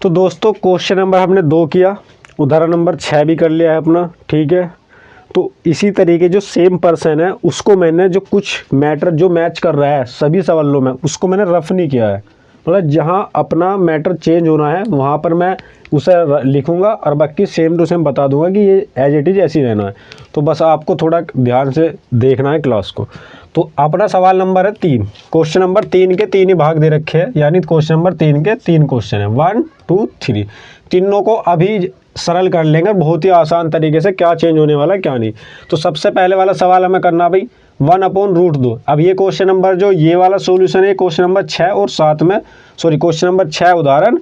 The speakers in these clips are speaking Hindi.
तो दोस्तों क्वेश्चन नंबर हमने 2 किया, उदाहरण नंबर 6 भी कर लिया है अपना, ठीक है। तो इसी तरीके जो सेम पर्सन है उसको मैंने जो कुछ मैटर जो मैच कर रहा है सभी सवालों में, उसको मैंने रफ नहीं किया है। मतलब जहाँ अपना मैटर चेंज होना है वहाँ पर मैं उसे लिखूंगा और बाकी सेम टू सेम बता दूंगा कि ये एज इट इज़ ऐसी रहना है। तो बस आपको थोड़ा ध्यान से देखना है क्लास को। तो अपना सवाल नंबर है 3, क्वेश्चन नंबर 3 के 3 ही भाग दे रखे हैं, यानी क्वेश्चन नंबर 3 के 3 क्वेश्चन है, 1 2 3। तीनों को अभी सरल कर लेंगे बहुत ही आसान तरीके से, क्या चेंज होने वाला है क्या नहीं। तो सबसे पहले वाला सवाल हमें करना भाई 1/√2। अब ये क्वेश्चन नंबर जो ये वाला सॉल्यूशन है क्वेश्चन नंबर 6 और साथ में क्वेश्चन नंबर 6 उदाहरण,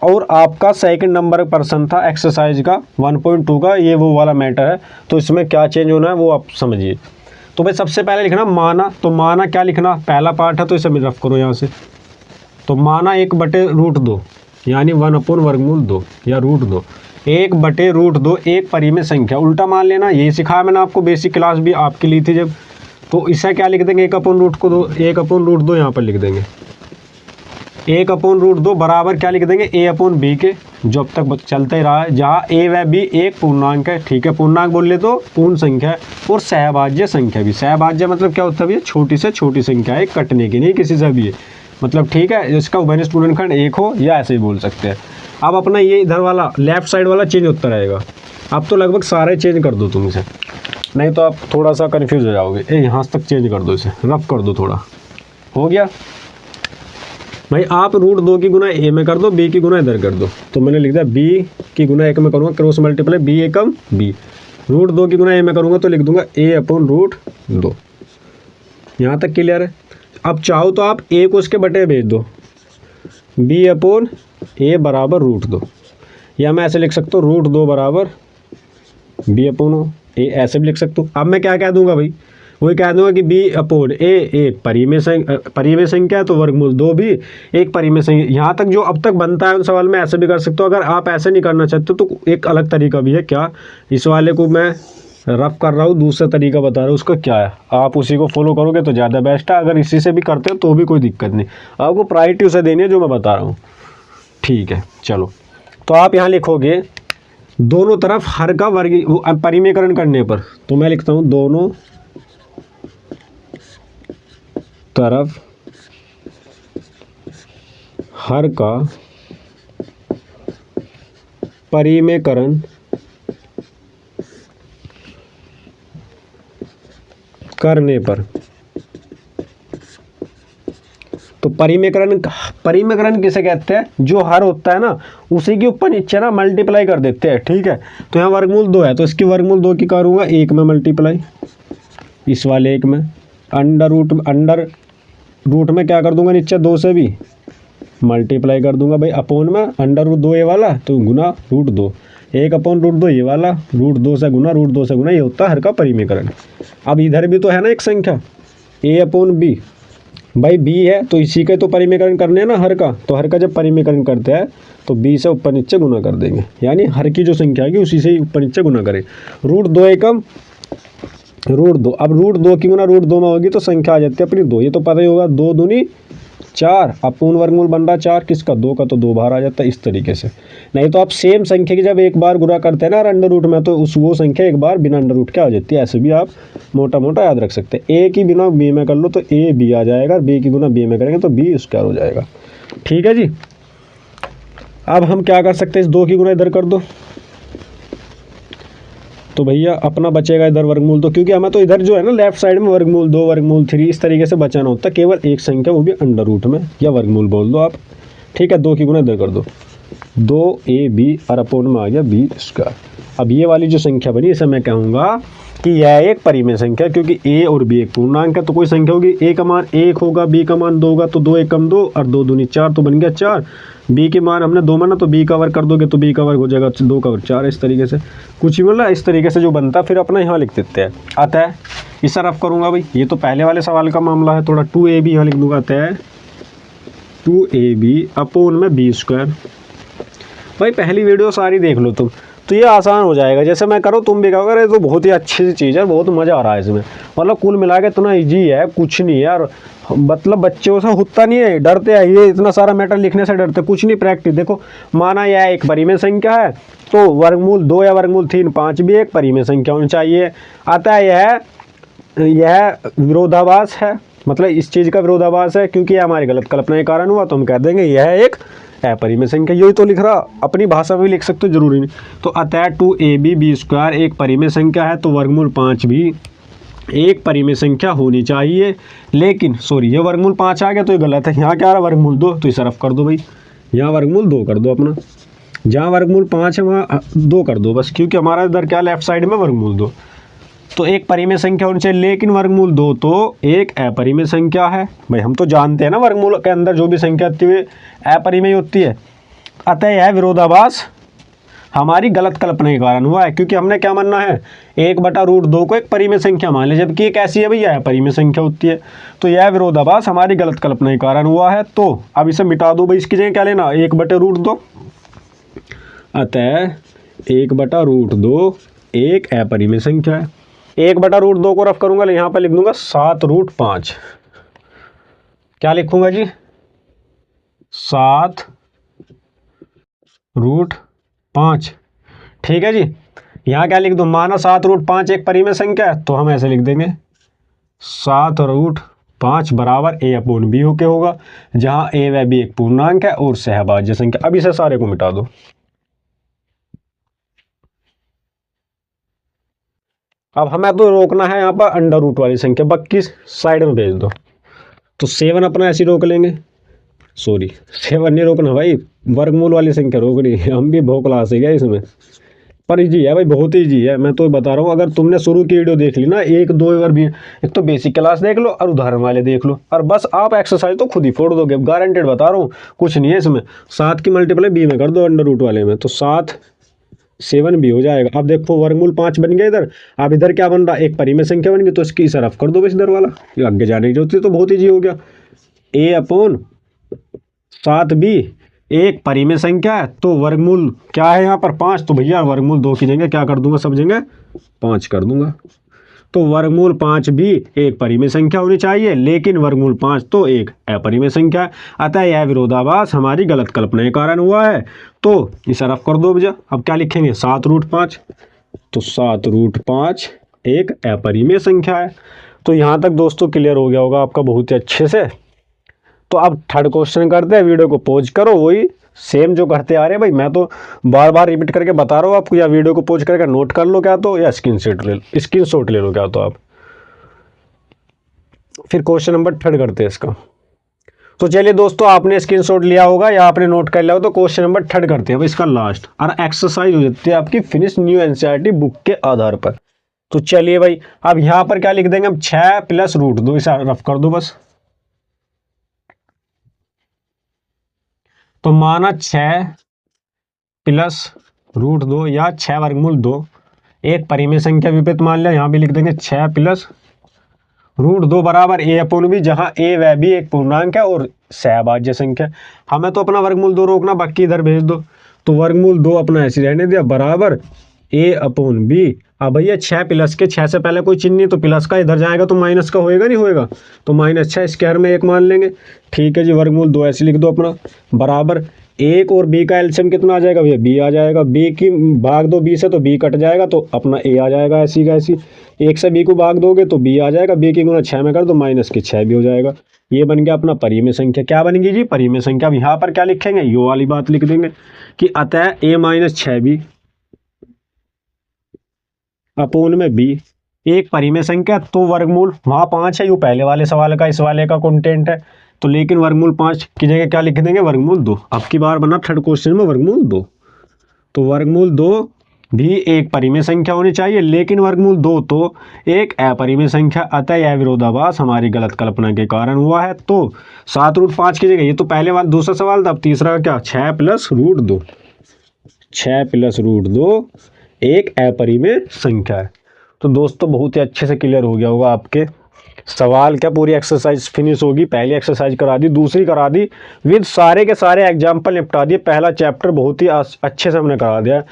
और आपका सेकंड नंबर पर्सन था एक्सरसाइज का 1.2 का, ये वो वाला मैटर है। तो इसमें क्या चेंज होना है वो आप समझिए। तो भाई सबसे पहले लिखना माना, तो माना क्या लिखना, पहला पार्ट है तो इसे रफ करो यहाँ से। तो माना 1/√2 यानी 1/√2 या √2, 1/√2 एक परिमेय संख्या, उल्टा मान लेना, यही सिखाया मैंने आपको, बेसिक क्लास भी आपकी ली थी जब। तो इसे क्या लिख देंगे 1/√2 यहाँ पर लिख देंगे, 1/√2 बराबर क्या लिख देंगे a/b के, जो अब तक चलता ही रहा है, जहाँ a व b एक पूर्णांक है, ठीक है। पूर्णांक बोल ले तो पूर्ण संख्या है, और सहभाज्य संख्या भी। सहभाज्य मतलब क्या होता है भैया, छोटी से छोटी संख्या है, कटने की नहीं किसी से भी है, मतलब ठीक है। इसका उभयनिष्ठ पूर्णखंड 1 हो या ऐसे ही बोल सकते हैं। अब अपना ये इधर वाला लेफ्ट साइड वाला चेंज होता रहेगा। अब तो लगभग सारे चेंज कर दो तुम इसे, नहीं तो आप थोड़ा सा कन्फ्यूज हो जाओगे। यहाँ तक चेंज कर दो, इसे रफ कर दो थोड़ा, हो गया भाई। आप √2 की गुना a में कर दो, b की गुना इधर कर दो। तो मैंने लिख दिया b की गुना 1 में करूँगा, क्रॉस मल्टीप्लाई b एकम b। √2 की गुना a में करूँगा तो लिख दूंगा a/√2। यहाँ तक क्लियर है। अब चाहो तो आप a को उसके बटे भेज दो, b/a बराबर √2, या मैं ऐसे लिख सकता हूँ √2 बराबर b/a, ऐसे भी लिख सकता हूँ। अब मैं क्या कह दूंगा भाई, वही कह दूंगा कि b/a एक परिमेय संख्या है तो वर्गमूल 2 भी एक परिमेय संख्या। यहाँ तक जो अब तक बनता है उन सवाल में ऐसे भी कर सकते हो। अगर आप ऐसे नहीं करना चाहते तो एक अलग तरीका भी है। क्या, इस वाले को मैं रफ कर रहा हूँ, दूसरा तरीका बता रहा हूँ, उसका क्या है, आप उसी को फॉलो करोगे तो ज़्यादा बेस्ट है। अगर इसी से भी करते हो तो भी कोई दिक्कत नहीं, आपको प्रायोरिटी उसे देनी है जो मैं बता रहा हूँ, ठीक है। चलो, तो आप यहाँ लिखोगे दोनों तरफ हर का वर्ग परिमेयकरण करने पर, तो मैं लिखता हूँ दोनों तरफ हर का परिमेयकरण करने पर। तो परिमेयकरण किसे कहते हैं, जो हर होता है ना उसी के ऊपर नीचे ना मल्टीप्लाई कर देते हैं, ठीक है। तो यहाँ वर्गमूल 2 है तो इसकी वर्गमूल 2 की करूँगा 1 में मल्टीप्लाई, इस वाले 1 में अंडर रूट में क्या कर दूंगा, नीचे 2 से भी मल्टीप्लाई कर दूंगा भाई, अपोन में √2 ये वाला तो गुना √2, 1/√2 ये वाला √2 से गुना, √2 से गुना, ये होता है हर का परिमेयकरण। अब इधर भी तो है ना एक संख्या a/b, भाई b है तो इसी के तो परिमेयकरण करने हैं ना हर का। तो हर का जब परिमेयकरण करते हैं तो b से ऊपर नीचे गुना कर देंगे, यानी हर की जो संख्या है उसी से ही ऊपर नीचे गुना करें। √2 एकम √2, अब √2 की गुना √2 में होगी तो संख्या आ जाती है अपनी 2, ये तो पता ही होगा, 2 दूनी 4, अब पूर्ण वर्गमूल बन रहा 4 किसका, 2 का, तो 2 बाहर आ जाता है इस तरीके से। नहीं तो आप सेम संख्या की जब एक बार गुणा करते हैं ना अंडर रूट में, तो वो संख्या एक बार बिना अंडर रूट के आ जाती है। ऐसे भी आप मोटा मोटा याद रख सकते हैं। a की बिना b में कर लो तो a b आ जाएगा, b की गुना b में करेंगे तो b² हो जाएगा, ठीक है जी। अब हम क्या कर सकते हैं, इस 2 की गुना इधर कर दो तो भैया अपना बचेगा इधर वर्गमूल 2, क्योंकि हमें तो इधर जो है ना लेफ्ट साइड में वर्गमूल 2 वर्गमूल 3 इस तरीके से बचाना होता है, केवल एक संख्या वो भी अंडर रूट में, या वर्गमूल बोल दो आप, ठीक है। 2 की गुना इधर कर दो, 2ab और अपोन में आ गया b²। अब ये वाली जो संख्या बनी इसे मैं कहूँगा कि यह एक परिमेय संख्या, क्योंकि a और b एक पूर्णांक है। तो कोई संख्या होगी, a का मान 1 होगा, b का मान 2 होगा, तो 2 एकम 2 और 2 दूनी 4, तो बन गया 4। b के मान हमने 2 माना तो b का वर्ग कर दोगे तो b का वर्ग हो जाएगा 2 का वर्ग 4, इस तरीके से कुछ ही मतलब इस तरीके से जो बनता है फिर अपना यहाँ लिख देते हैं। अतः इस रफ करूँगा भाई, ये तो पहले वाले सवाल का मामला है, थोड़ा 2ab यहाँ लिख दूंगा, अतः 2ab अपोन में b²। भाई पहली वीडियो सारी देख लो तुम, तो ये आसान हो जाएगा, जैसे मैं करो तुम भी कहोगे अरे तो बहुत ही अच्छी सी चीज़ है, बहुत मज़ा आ रहा है इसमें, मतलब कुल मिला के इतना ईजी है, कुछ नहीं है। और मतलब बच्चों से होता नहीं है, डरते हैं ये इतना सारा मैटर लिखने से डरते, कुछ नहीं प्रैक्टिस। देखो माना यह एक परिमेय संख्या है तो वर्गमूल 2 या वर्गमूल 3 5 भी एक परिमेय संख्या होनी चाहिए। अतः यह विरोधाभास है, मतलब इस चीज़ का विरोधाभास है, क्योंकि यह हमारी गलत कल्पना के कारण हुआ तो हम कह देंगे यह एक अपरिमेय संख्या। यही तो लिख रहा, अपनी भाषा में भी लिख सकते हो, जरूरी नहीं। तो अतः 2ab b² एक परिमेय संख्या है तो वर्गमूल 5 भी एक परिमेय संख्या होनी चाहिए। लेकिन सॉरी, ये वर्गमूल 5 आ गया तो ये गलत है। यहाँ क्या आ रहा है वर्गमूल 2, तो इसे रफ कर दो भाई, यहाँ वर्गमूल 2 कर दो अपना, जहाँ वर्गमूल 5 है वहाँ 2 कर दो बस, क्योंकि हमारा इधर क्या लेफ्ट साइड में वर्गमूल 2। तो एक परिमेय संख्या होनी चाहिए, लेकिन वर्गमूल 2 तो एक अपरिमेय संख्या है। भाई हम तो जानते हैं ना वर्गमूल के अंदर जो भी संख्या होती है अपरिमेय होती है। अतः यह विरोधाभास हमारी गलत कल्पना के कारण हुआ है, क्योंकि हमने क्या मानना है 1/√2 को एक परिमेय संख्या मान ले, जबकि एक ऐसी है भैया अपरिमेय संख्या होती है। तो यह विरोधाभास हमारी गलत कल्पना के कारण हुआ है। तो अब इसे मिटा दो भाई, इसकी जगह क्या लेना 1/√2। अतः 1/√2 एक अपरिमेय संख्या है। 1/√2 को रफ करूंगा, यहाँ पर लिख दूंगा 7√5। क्या लिखूंगा जी 7√5। ठीक है जी। यहाँ क्या लिख दो, माना 7√5 एक परिमेय संख्या है, तो हम ऐसे लिख देंगे 7√5 बराबर a/b होके होगा, जहाँ a व b एक पूर्णांक है और सहभाज्य संख्या। अब इसे सारे को मिटा दो। अब हमें तो रोकना है यहाँ पर अंडर रूट वाली संख्या, बाकी साइड में भेज दो। तो 7 अपना ऐसे रोक लेंगे, सॉरी 7 नहीं रोकना भाई, वर्गमूल वाली संख्या रोक रही है। हम भी भोग क्लास है क्या इसमें, पर इजी है भाई, बहुत ईजी है। मैं तो बता रहा हूँ, अगर तुमने शुरू की वीडियो देख ली ना 1-2 बार भी, एक तो बेसिक क्लास देख लो और उदाहरण वाले देख लो, और बस आप एक्सरसाइज तो खुद ही फोड़ दोगे, गारंटेड बता रहा हूँ, कुछ नहीं है इसमें। 7 की मल्टीप्लाई b में कर दो अंडर रूट वाले में, तो 7 भी हो जाएगा। अब देखो वर्गमूल 5 बन गया इधर। अब इधर क्या बन रहा, एक परिमेय संख्या बन गई, तो इसकी सरफ कर दो बस इधर वाला, ये आगे जाने की जरूरत है, तो बहुत ईजी हो गया। a/7b एक परिमेय संख्या है तो वर्गमूल क्या है यहाँ पर 5, तो भैया वर्गमूल 2 की जगह क्या कर दूंगा, सब जगह 5 कर दूंगा। तो वर्गमूल 5 भी एक परिमेय संख्या होनी चाहिए, लेकिन वर्गमूल 5 तो एक अपरिमेय संख्या है। अतः यह विरोधाभास हमारी गलत कल्पना के कारण हुआ है। तो इसे रफ कर दो भैया। अब क्या लिखेंगे 7√5, तो 7√5 एक अपरिमेय संख्या है। तो यहाँ तक दोस्तों क्लियर हो गया होगा आपका बहुत ही अच्छे से। तो अब थर्ड क्वेश्चन करते हैं, वीडियो को पॉज करो, वही सेम जो करते आ रहे हैं भाई, मैं तो बार बार रिपीट करके बता रहा हूँ आपको, या वीडियो को पॉज करके नोट कर लो क्या तो, या स्क्रीनशॉट ले लो क्या तो आप। फिर क्वेश्चन नंबर थर्ड करते हैं इसका। तो चलिए दोस्तों, आपने स्क्रीनशॉट लिया होगा या आपने नोट कर लिया हो, तो क्वेश्चन नंबर थर्ड करते हैं भाई, इसका लास्ट और एक्सरसाइज हो जाती है आपकी फिनिश न्यू एनसीईआरटी बुक के आधार पर। तो चलिए भाई, अब यहाँ पर क्या लिख देंगे हम 6 + √2, इसे रफ कर दो बस। तो माना 6 + √2 या 6 वर्गमूल 2 एक परिमेय संख्या विपरीत मान लिया, यहाँ भी लिख देंगे 6 + √2 बराबर a/b, जहाँ a व b एक पूर्णांक है और सहभाज्य संख्या। हमें तो अपना वर्गमूल 2 रोकना, बाकी इधर भेज दो। तो वर्गमूल 2 अपना ऐसे रहने दिया बराबर a/b। अब भैया 6 प्लस के 6 से पहले कोई चिन्ह नहीं, तो प्लस का इधर जाएगा तो माइनस का होएगा नहीं होएगा, तो -6 स्क्वायर में 1 मान लेंगे। ठीक है जी, वर्गमूल 2 ऐसे लिख दो अपना बराबर 1 और b का एलसीएम कितना आ जाएगा भैया, b आ जाएगा। b की भाग दो b से तो b कट जाएगा, तो अपना a आ जाएगा ऐसी का ऐसी। 1 से b को भाग दोगे तो b आ जाएगा, b की गुना 6 में कर दो -6 भी हो जाएगा। ये बन गया अपना परिमेय संख्या। क्या बनेगी जी, परिमेय संख्या। अब यहाँ पर क्या लिखेंगे, यो वाली बात लिख देंगे कि अतः a - 6b अपोन में b एक परिमेय संख्या। तो वर्गमूल वहाँ 5 है, यो पहले वाले सवाल का इस वाले का कंटेंट है, तो लेकिन वर्गमूल 5 की जगह क्या लिख देंगे, वर्गमूल 2। अब की बार बना थर्ड क्वेश्चन में वर्गमूल 2, तो वर्गमूल 2 भी एक परिमेय संख्या होनी चाहिए, लेकिन वर्गमूल 2 तो एक अपरिमेय संख्या। अतः यह विरोधाभास हमारी गलत कल्पना के कारण हुआ है। तो 7√5 की जगह, ये तो पहले वाला दूसरा सवाल था, अब तीसरा क्या 6 + √2, 6 + √2 एक अपरिमेय संख्या है। तो दोस्तों बहुत ही अच्छे से क्लियर हो गया होगा आपके सवाल, क्या पूरी एक्सरसाइज फिनिश होगी। पहली एक्सरसाइज करा दी, दूसरी करा दी, विद सारे के सारे एग्जाम्पल निपटा दिए। पहला चैप्टर बहुत ही अच्छे से हमने करा दिया।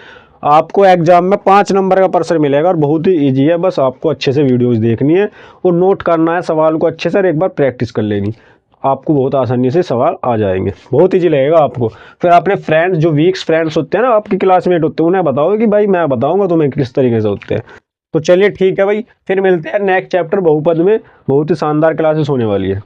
आपको एग्जाम में 5 नंबर का प्रश्न मिलेगा और बहुत ही ईजी है। बस आपको अच्छे से वीडियोज़ देखनी है और नोट करना है सवाल को अच्छे से और एक बार प्रैक्टिस कर लेनी, आपको बहुत आसानी से सवाल आ जाएंगे, बहुत ईजी लगेगा आपको। फिर अपने फ्रेंड्स जो वीक्स फ्रेंड्स होते हैं ना, आपके क्लासमेट होते हैं, उन्हें बताओ कि भाई मैं बताऊंगा तुम्हें किस तरीके से होते हैं। तो चलिए ठीक है भाई, फिर मिलते हैं नेक्स्ट चैप्टर बहुपद में, बहुत ही शानदार क्लासेस होने वाली है।